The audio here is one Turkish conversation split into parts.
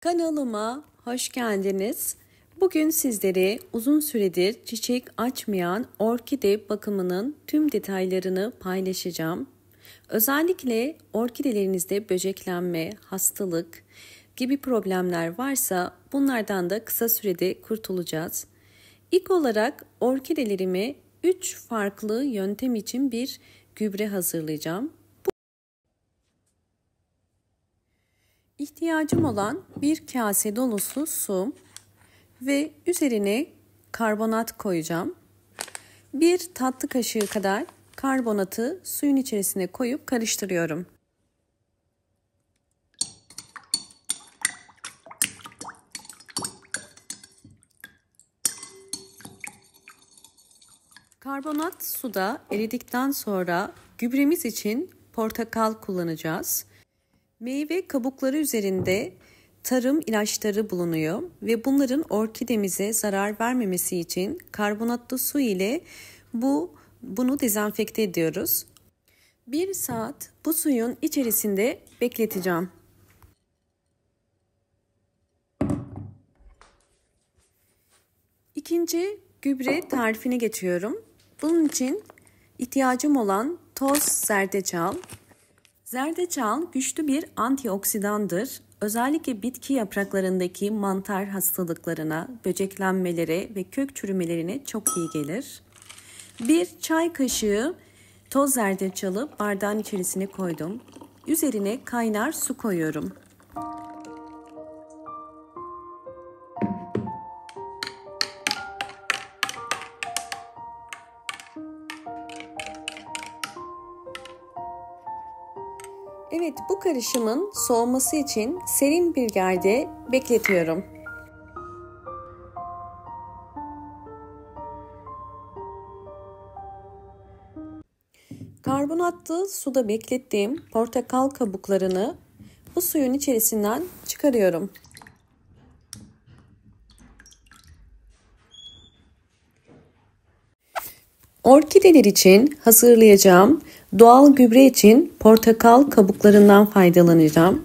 Kanalıma hoş geldiniz. Bugün sizlere uzun süredir çiçek açmayan orkide bakımının tüm detaylarını paylaşacağım. Özellikle orkidelerinizde böceklenme, hastalık gibi problemler varsa bunlardan da kısa sürede kurtulacağız. İlk olarak orkidelerime 3 farklı yöntem için bir gübre hazırlayacağım. İhtiyacım olan bir kase dolusu su ve üzerine karbonat koyacağım. Bir tatlı kaşığı kadar karbonatı suyun içerisine koyup karıştırıyorum. Karbonat suda eridikten sonra gübremiz için portakal kullanacağız. Meyve kabukları üzerinde tarım ilaçları bulunuyor ve bunların orkidemize zarar vermemesi için karbonatlı su ile bunu dezenfekte ediyoruz. 1 saat bu suyun içerisinde bekleteceğim. İkinci gübre tarifine geçiyorum. Bunun için ihtiyacım olan toz zerdeçal. Zerdeçal güçlü bir antioksidandır. Özellikle bitki yapraklarındaki mantar hastalıklarına, böceklenmelere ve kök çürümelerine çok iyi gelir. Bir çay kaşığı toz zerdeçalı bardağın içerisine koydum. Üzerine kaynar su koyuyorum. Evet, bu karışımın soğuması için serin bir yerde bekletiyorum. Karbonatlı suda beklettiğim portakal kabuklarını bu suyun içerisinden çıkarıyorum. Orkideler için hazırlayacağım doğal gübre için portakal kabuklarından faydalanacağım.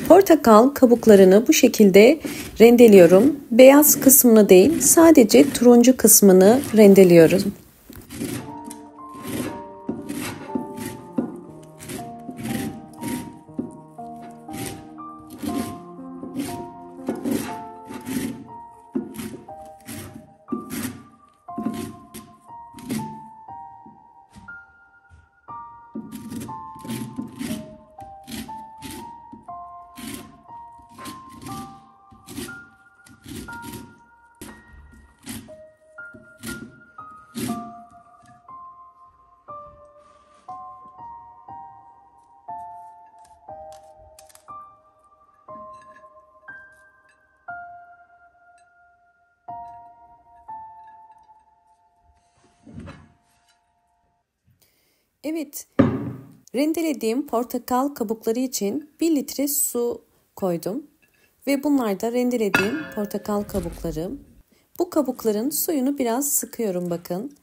Portakal kabuklarını bu şekilde rendeliyorum. Beyaz kısmını değil, sadece turuncu kısmını rendeliyorum. Evet, rendelediğim portakal kabukları için 1 litre su koydum. Ve bunlar da rendelediğim portakal kabukları. Bu kabukların suyunu biraz sıkıyorum bakın.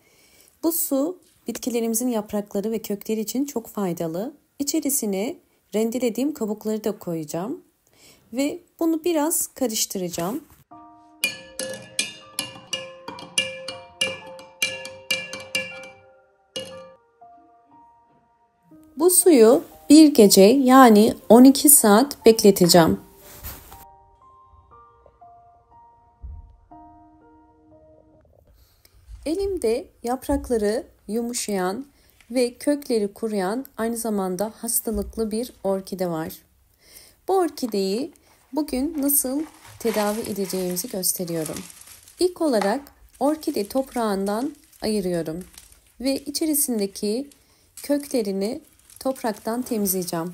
Bu su bitkilerimizin yaprakları ve kökleri için çok faydalı. İçerisine rendelediğim kabukları da koyacağım. Ve bunu biraz karıştıracağım. Bu suyu bir gece yani 12 saat bekleteceğim. Elimde yaprakları yumuşayan ve kökleri kuruyan aynı zamanda hastalıklı bir orkide var. Bu orkideyi bugün nasıl tedavi edeceğimizi gösteriyorum. İlk olarak orkide toprağından ayırıyorum ve içerisindeki köklerini topraktan temizleyeceğim.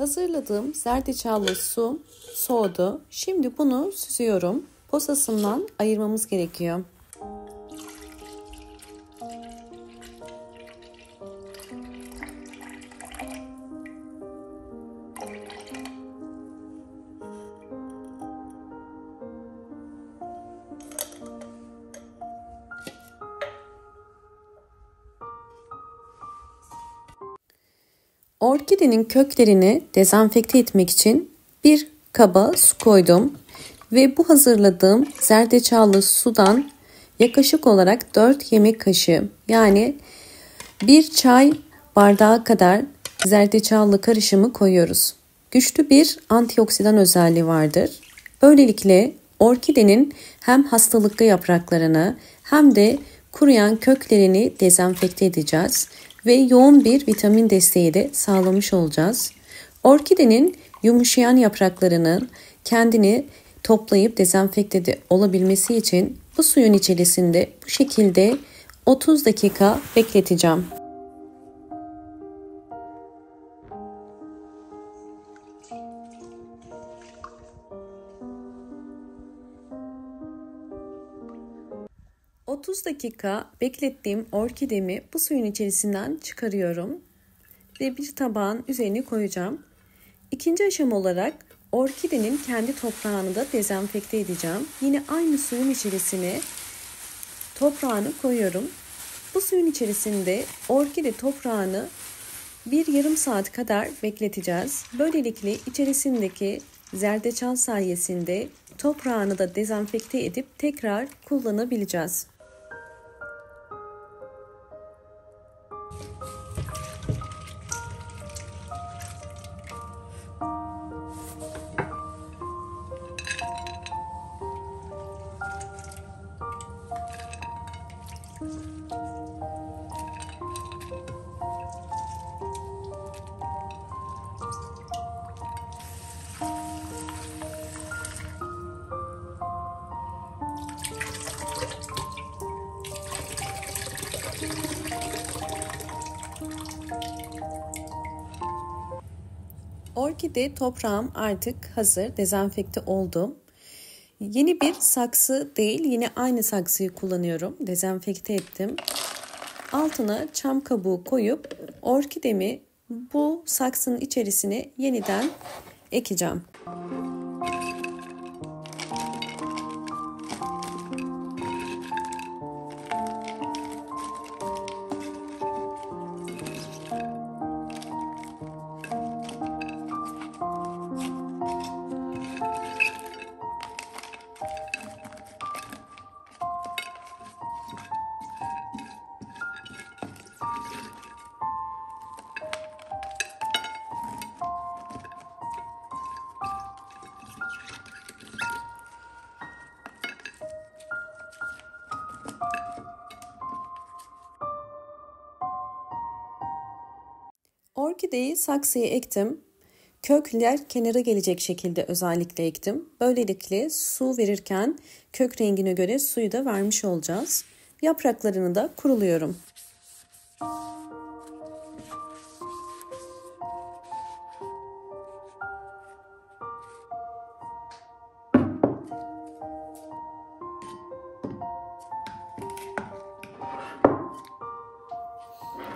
Hazırladığım zerdeçallı su soğudu. Şimdi bunu süzüyorum. Posasından ayırmamız gerekiyor. Orkidenin köklerini dezenfekte etmek için bir kaba su koydum ve bu hazırladığım zerdeçallı sudan yaklaşık olarak 4 yemek kaşığı yani bir çay bardağı kadar zerdeçallı karışımı koyuyoruz. Güçlü bir antioksidan özelliği vardır. Böylelikle orkidenin hem hastalıklı yapraklarını hem de kuruyan köklerini dezenfekte edeceğiz ve yoğun bir vitamin desteği de sağlamış olacağız. Orkidenin yumuşayan yapraklarının kendini toplayıp dezenfekte olabilmesi için bu suyun içerisinde bu şekilde 30 dakika bekleteceğim. ...30 dakika beklettiğim orkidemi bu suyun içerisinden çıkarıyorum ve bir tabağın üzerine koyacağım. İkinci aşama olarak orkidenin kendi toprağını da dezenfekte edeceğim. Yine aynı suyun içerisine toprağını koyuyorum. Bu suyun içerisinde orkide toprağını bir yarım saat kadar bekleteceğiz. Böylelikle içerisindeki zerdeçal sayesinde toprağını da dezenfekte edip tekrar kullanabileceğiz. Orkide toprağım artık hazır, dezenfekte oldu. Yeni bir saksı değil, yine aynı saksıyı kullanıyorum. Dezenfekte ettim. Altına çam kabuğu koyup orkidemi bu saksının içerisine yeniden ekeceğim. Orkideyi saksıya ektim. Kökler kenara gelecek şekilde özellikle ektim. Böylelikle su verirken kök rengine göre suyu da vermiş olacağız. Yapraklarını da kuruluyorum.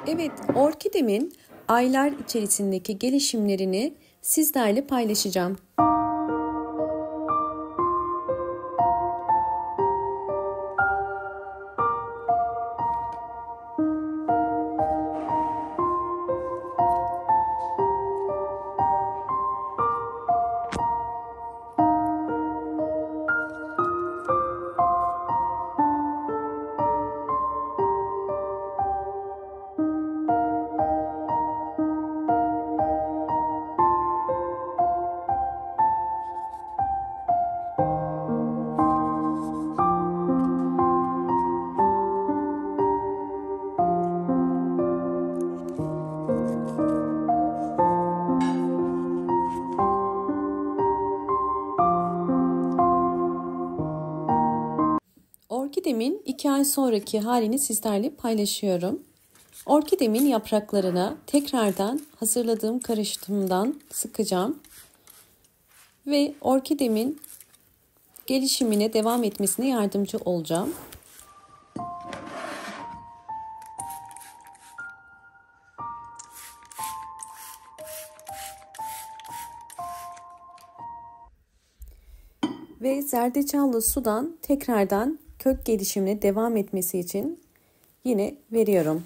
Evet, orkidemin aylar içerisindeki gelişimlerini sizlerle paylaşacağım. Orkidemin 2 ay sonraki halini sizlerle paylaşıyorum. Orkidemin yapraklarına tekrardan hazırladığım karışımdan sıkacağım ve orkidemin gelişimine devam etmesine yardımcı olacağım. Ve zerdeçallı sudan tekrardan kök gelişimine devam etmesi için yine veriyorum.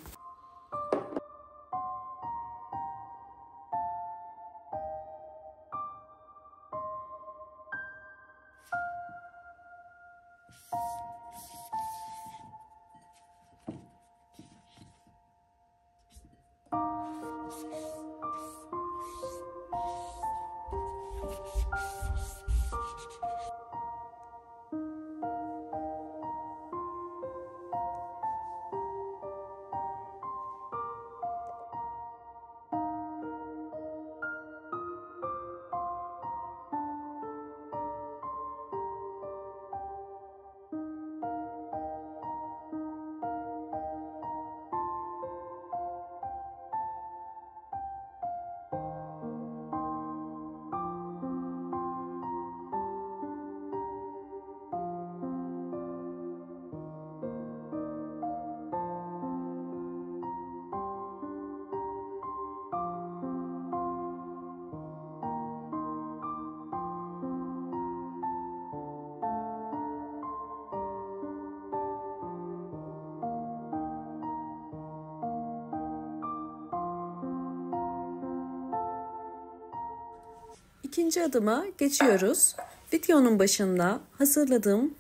İkinci adıma geçiyoruz. Videonun başında hazırladığım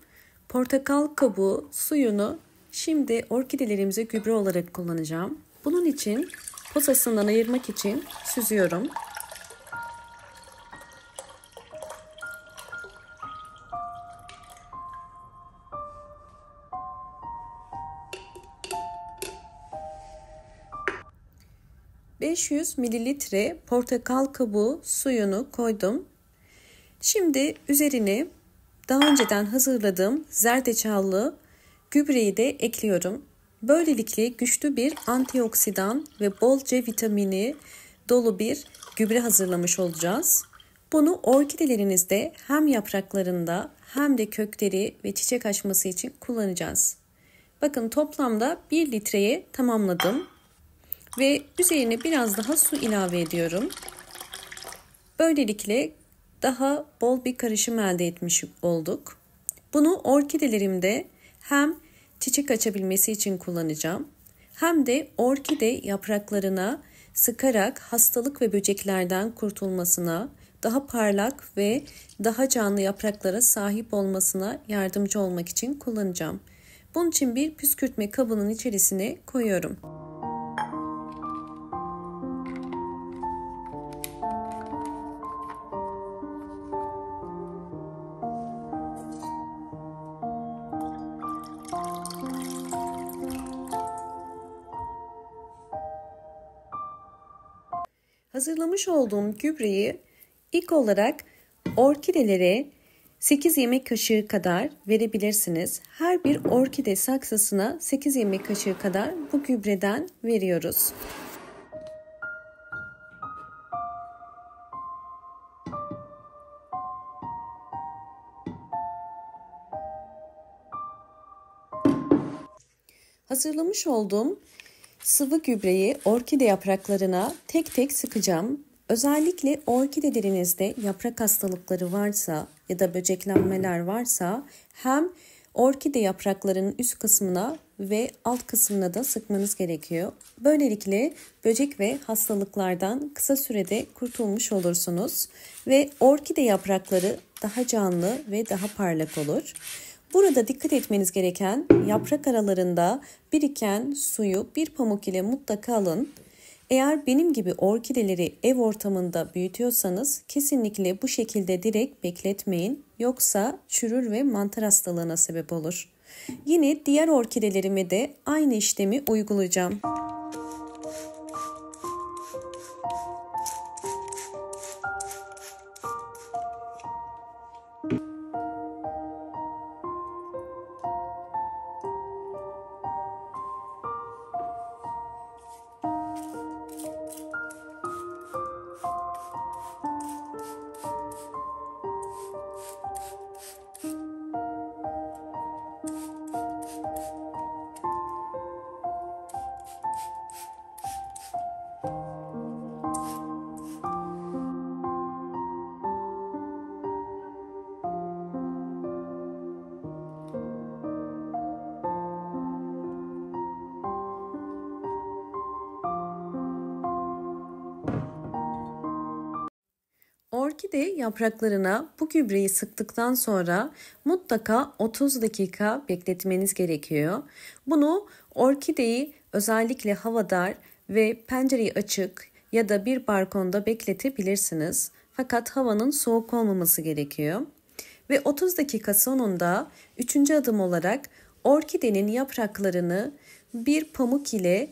portakal kabuğu suyunu şimdi orkidelerimize gübre olarak kullanacağım. Bunun için posasından ayırmak için süzüyorum. ...500 mililitre portakal kabuğu suyunu koydum. Şimdi üzerine daha önceden hazırladığım zerdeçallı gübreyi de ekliyorum. Böylelikle güçlü bir antioksidan ve bolca vitamini dolu bir gübre hazırlamış olacağız. Bunu orkidelerinizde hem yapraklarında hem de kökleri ve çiçek açması için kullanacağız. Bakın toplamda 1 litreye tamamladım. Ve üzerine biraz daha su ilave ediyorum. Böylelikle daha bol bir karışım elde etmiş olduk. Bunu orkidelerimde hem çiçek açabilmesi için kullanacağım, hem de orkide yapraklarına sıkarak hastalık ve böceklerden kurtulmasına, daha parlak ve daha canlı yapraklara sahip olmasına yardımcı olmak için kullanacağım. Bunun için bir püskürtme kabının içerisine koyuyorum. Hazırlamış olduğum gübreyi ilk olarak orkidelere 8 yemek kaşığı kadar verebilirsiniz. Her bir orkide saksısına 8 yemek kaşığı kadar bu gübreden veriyoruz. Hazırlamış olduğum sıvı gübreyi orkide yapraklarına tek tek sıkacağım. Özellikle orkidelerinizde yaprak hastalıkları varsa ya da böceklenmeler varsa hem orkide yapraklarının üst kısmına ve alt kısmına da sıkmanız gerekiyor. Böylelikle böcek ve hastalıklardan kısa sürede kurtulmuş olursunuz ve orkide yaprakları daha canlı ve daha parlak olur. Burada dikkat etmeniz gereken yaprak aralarında biriken suyu bir pamuk ile mutlaka alın. Eğer benim gibi orkideleri ev ortamında büyütüyorsanız kesinlikle bu şekilde direkt bekletmeyin. Yoksa çürür ve mantar hastalığına sebep olur. Yine diğer orkidelerime de aynı işlemi uygulayacağım. Orkide yapraklarına bu gübreyi sıktıktan sonra mutlaka 30 dakika bekletmeniz gerekiyor. Bunu orkideyi özellikle havadar ve pencereyi açık ya da bir balkonda bekletebilirsiniz. Fakat havanın soğuk olmaması gerekiyor. Ve 30 dakika sonunda 3. adım olarak orkidenin yapraklarını bir pamuk ile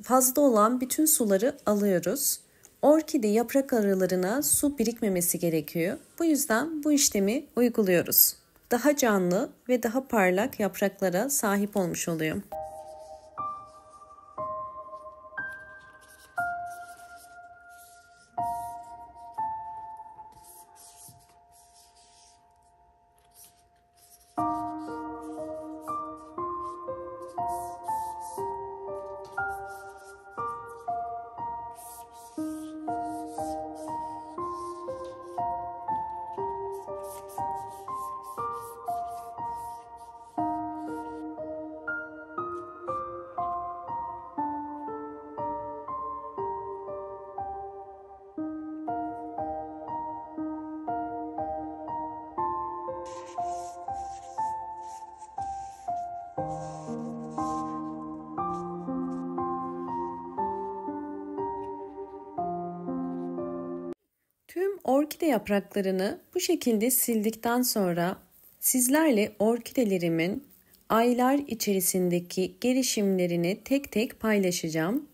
fazla olan bütün suları alıyoruz. Orkide yaprak aralarına su birikmemesi gerekiyor. Bu yüzden bu işlemi uyguluyoruz. Daha canlı ve daha parlak yapraklara sahip olmuş oluyor. Tüm orkide yapraklarını bu şekilde sildikten sonra sizlerle orkidelerimin aylar içerisindeki gelişimlerini tek tek paylaşacağım.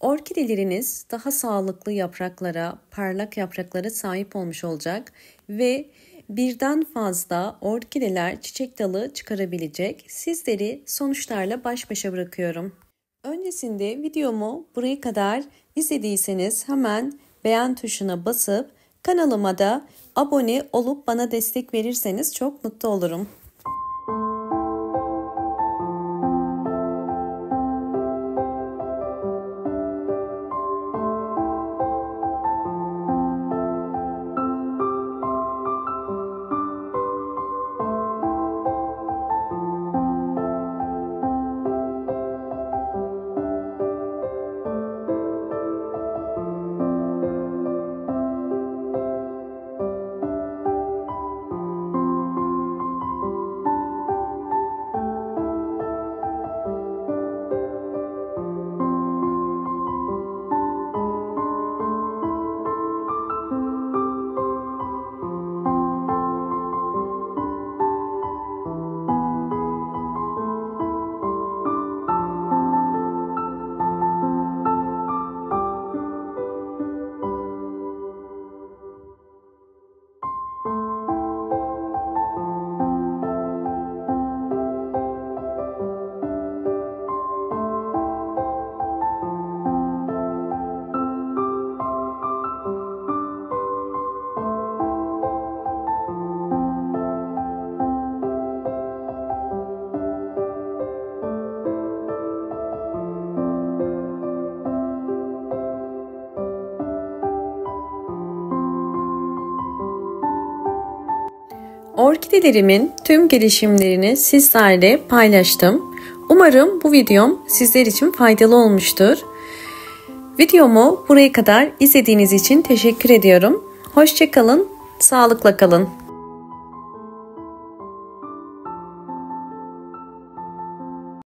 Orkideleriniz daha sağlıklı yapraklara, parlak yapraklara sahip olmuş olacak ve birden fazla orkideler çiçek dalı çıkarabilecek. Sizleri sonuçlarla baş başa bırakıyorum. Öncesinde videomu buraya kadar izlediyseniz hemen beğen tuşuna basıp kanalıma da abone olup bana destek verirseniz çok mutlu olurum. Orkidelerimin tüm gelişimlerini sizlerle paylaştım. Umarım bu videom sizler için faydalı olmuştur. Videomu buraya kadar izlediğiniz için teşekkür ediyorum. Hoşça kalın, sağlıkla kalın.